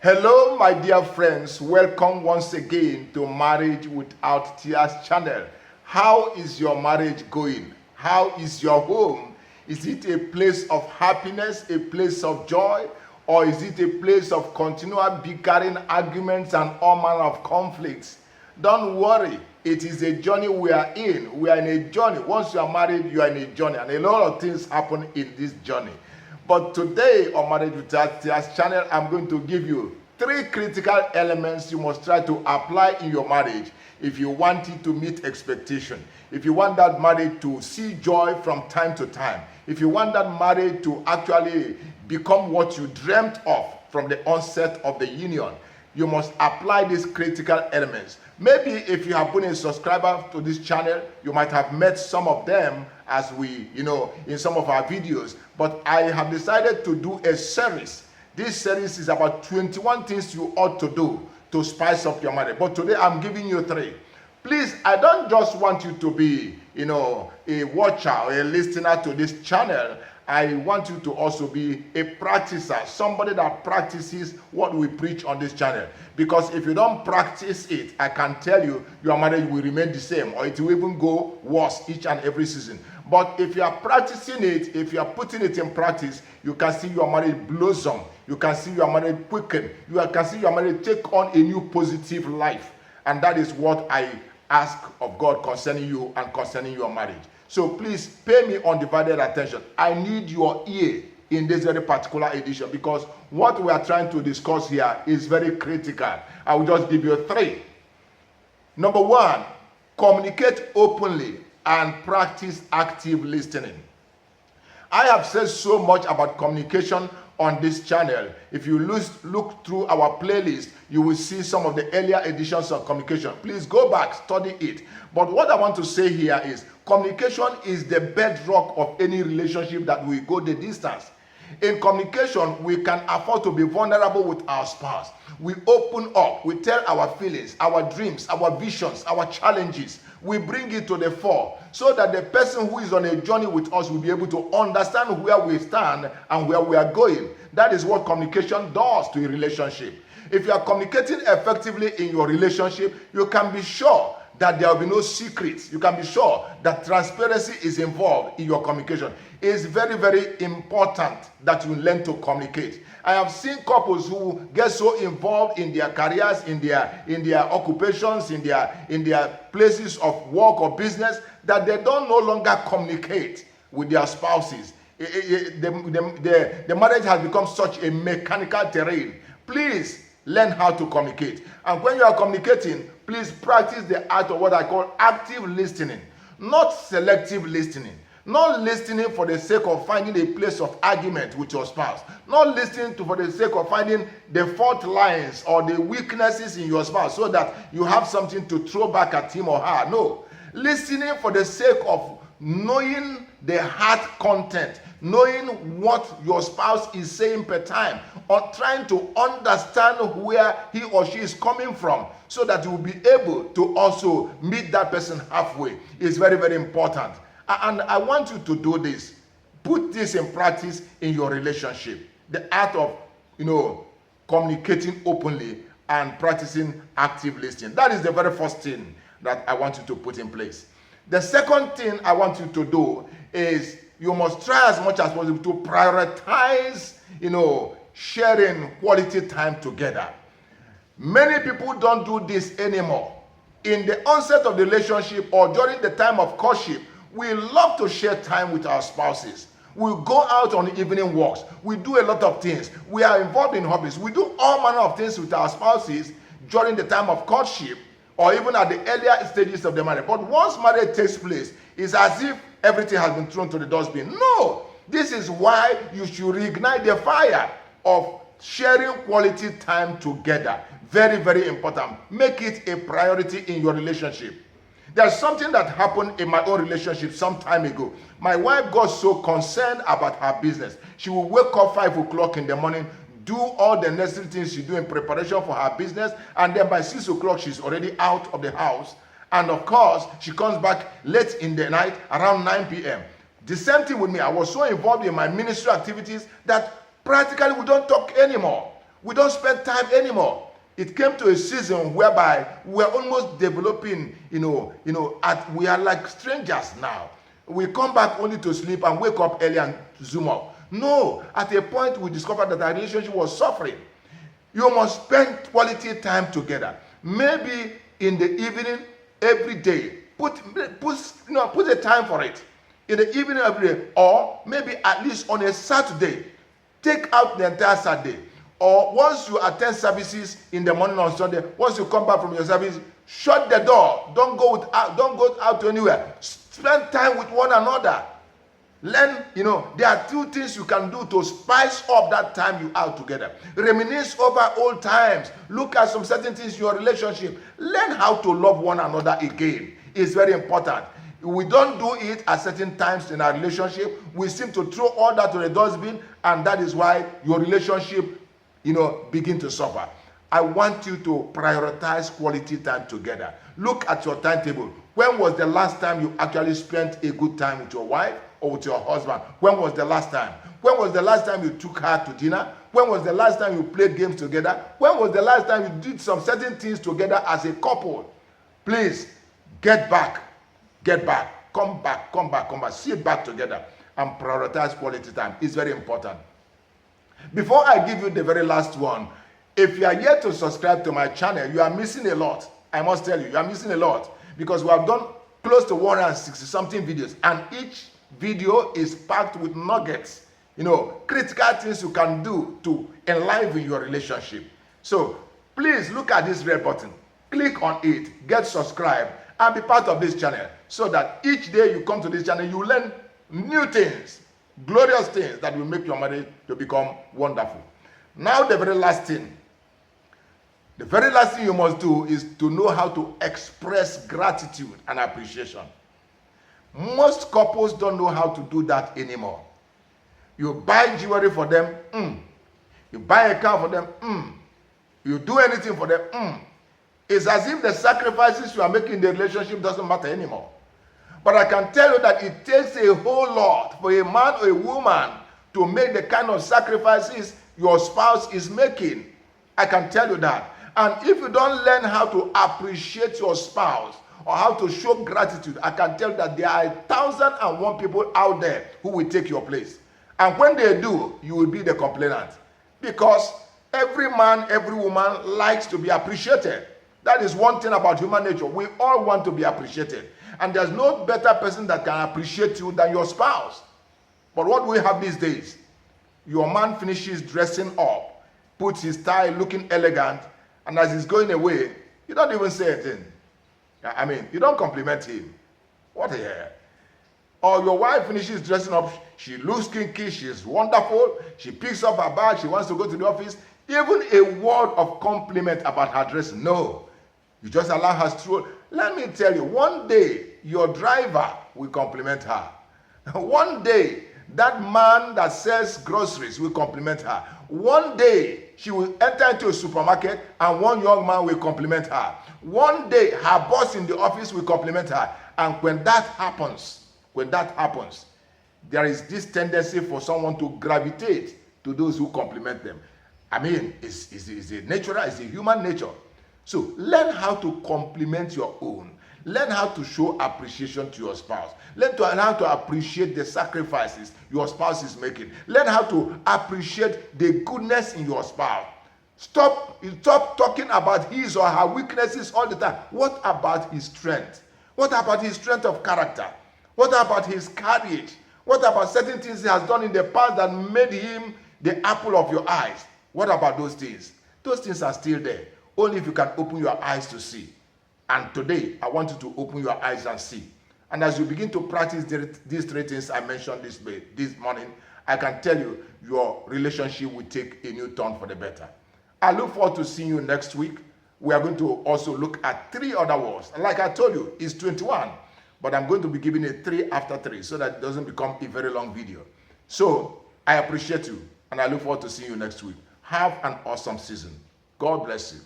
Hello, my dear friends. Welcome once again to Marriage Without Tears channel. How is your marriage going? How is your home? Is it a place of happiness, a place of joy, or is it a place of continual bickering, arguments, and all manner of conflicts? Don't worry. It is a journey we are in. We are in a journey. Once you are married, you are in a journey, and a lot of things happen in this journey. But today on Marriage Without Tears channel, I'm going to give you 3 critical elements you must try to apply in your marriage if you want it to meet expectation. If you want that marriage to see joy from time to time. If you want that marriage to actually become what you dreamt of from the onset of the union, you must apply these critical elements. Maybe if you have been a subscriber to this channel, you might have met some of them as we, in some of our videos. But I have decided to do a series. This series is about 21 things you ought to do to spice up your marriage. But today I'm giving you 3. Please, I don't just want you to be, a watcher or a listener to this channel. I want you to also be a practicer, somebody that practices what we preach on this channel. Because if you don't practice it, I can tell you, your marriage will remain the same, or it will even go worse each and every season. But if you are practicing it, if you are putting it in practice, you can see your marriage blossom. You can see your marriage quicken. You can see your marriage take on a new positive life. And that is what I ask of God concerning you and concerning your marriage. So please pay me undivided attention. I need your ear in this very particular edition because what we are trying to discuss here is very critical. I will just give you 3. Number 1, communicate openly and practice active listening. I have said so much about communication on this channel. If you look through our playlist, you will see some of the earlier editions on communication. Please go back, study it. But what I want to say here is communication is the bedrock of any relationship that will go the distance. In communication, we can afford to be vulnerable with our spouse. We open up, we tell our feelings, our dreams, our visions, our challenges. We bring it to the fore so that the person who is on a journey with us will be able to understand where we stand and where we are going. That is what communication does to a relationship. If you are communicating effectively in your relationship, you can be sure that there will be no secrets. You can be sure that transparency is involved in your communication. It is very, very important that you learn to communicate. I have seen couples who get so involved in their careers, in their occupations, in their places of work or business, that they don't no longer communicate with their spouses. The marriage has become such a mechanical terrain. Please learn how to communicate. And when you are communicating, please practice the art of what I call active listening, not selective listening. Not listening for the sake of finding a place of argument with your spouse. Not listening for the sake of finding the fault lines or the weaknesses in your spouse so that you have something to throw back at him or her. No. Listening for the sake of knowing the heart content, knowing what your spouse is saying per time, or trying to understand where he or she is coming from so that you will be able to also meet that person halfway is very, very important. And I want you to do this. Put this in practice in your relationship. The art of, communicating openly and practicing active listening. That is the very first thing that I want you to put in place. The second thing I want you to do is you must try as much as possible to prioritize, sharing quality time together. Many people don't do this anymore. In the onset of the relationship or during the time of courtship, we love to share time with our spouses. We go out on evening walks. We do a lot of things. We are involved in hobbies. We do all manner of things with our spouses during the time of courtship or even at the earlier stages of the marriage. But once marriage takes place, it's as if everything has been thrown to the dustbin. No! This is why you should reignite the fire of sharing quality time together. Very, very important. Make it a priority in your relationship. There's something that happened in my own relationship some time ago. My wife got so concerned about her business. She will wake up 5 o'clock in the morning, do all the necessary things she do in preparation for her business, and then by 6 o'clock she's already out of the house. And of course, she comes back late in the night around 9 p.m. The same thing with me. I was so involved in my ministry activities that practically we don't talk anymore. We don't spend time anymore. It came to a season whereby we're almost developing, we are like strangers now. We come back only to sleep and wake up early and zoom up. No, at a point we discovered that our relationship was suffering. You must spend quality time together. Maybe in the evening, every day. Put a time for it. In the evening every day, or maybe at least on a Saturday. Take out the entire Saturday. Or once you attend services in the morning on Sunday, once you come back from your service, shut the door. Don't go out to anywhere. Spend time with one another. Learn, there are two things you can do to spice up that time you are together. Reminisce over old times. Look at some certain things in your relationship. Learn how to love one another again. It's very important. We don't do it at certain times in our relationship. We seem to throw all that to the dustbin, and that is why your relationship, begin to suffer. I want you to prioritize quality time together. Look at your timetable. When was the last time you actually spent a good time with your wife or with your husband? When was the last time? When was the last time you took her to dinner? When was the last time you played games together? When was the last time you did some certain things together as a couple? Please, get back. Come back. Sit back together and prioritize quality time. It's very important. Before I give you the very last one, if you are yet to subscribe to my channel, you are missing a lot. I must tell you, you are missing a lot, because we have done close to 160 something videos, and each video is packed with nuggets, critical things you can do to enliven your relationship. So please look at this red button, click on it, get subscribed, and be part of this channel, so that each day you come to this channel, you learn new things, glorious things that will make your marriage to become wonderful. Now the very last thing you must do is to know how to express gratitude and appreciation. Most couples don't know how to do that anymore. You buy jewelry for them, you buy a car for them, you do anything for them, It's as if the sacrifices you are making in the relationship doesn't matter anymore. But I can tell you that it takes a whole lot for a man or a woman to make the kind of sacrifices your spouse is making. I can tell you that. And if you don't learn how to appreciate your spouse or how to show gratitude, I can tell you that there are 1,001 people out there who will take your place. And when they do, you will be the complainant. Because every man, every woman likes to be appreciated. That is one thing about human nature. We all want to be appreciated. And there's no better person that can appreciate you than your spouse. But what we have these days, your man finishes dressing up, puts his tie looking elegant, and as he's going away, you don't even say anything. I mean, you don't compliment him. What a hair. Or your wife finishes dressing up, she looks kinky, she's wonderful, she picks up her bag, she wants to go to the office. Even a word of compliment about her dress, no. You just allow her to stroll. Let me tell you, one day your driver will compliment her. One day that man that sells groceries will compliment her. One day she will enter into a supermarket and one young man will compliment her. One day her boss in the office will compliment her. And when that happens, there is this tendency for someone to gravitate to those who compliment them. I mean, it's a natural, it's a human nature. So learn how to compliment your own. Learn how to show appreciation to your spouse. Learn how to appreciate the sacrifices your spouse is making. Learn how to appreciate the goodness in your spouse. Stop talking about his or her weaknesses all the time. What about his strength? What about his strength of character? What about his courage? What about certain things he has done in the past that made him the apple of your eyes? What about those things? Those things are still there. Only if you can open your eyes to see. And today, I want you to open your eyes and see. And as you begin to practice these three things I mentioned this morning, I can tell you your relationship will take a new turn for the better. I look forward to seeing you next week. We are going to also look at 3 other words. And like I told you, it's 21. But I'm going to be giving it 3 after 3 so that it doesn't become a very long video. So I appreciate you. And I look forward to seeing you next week. Have an awesome season. God bless you.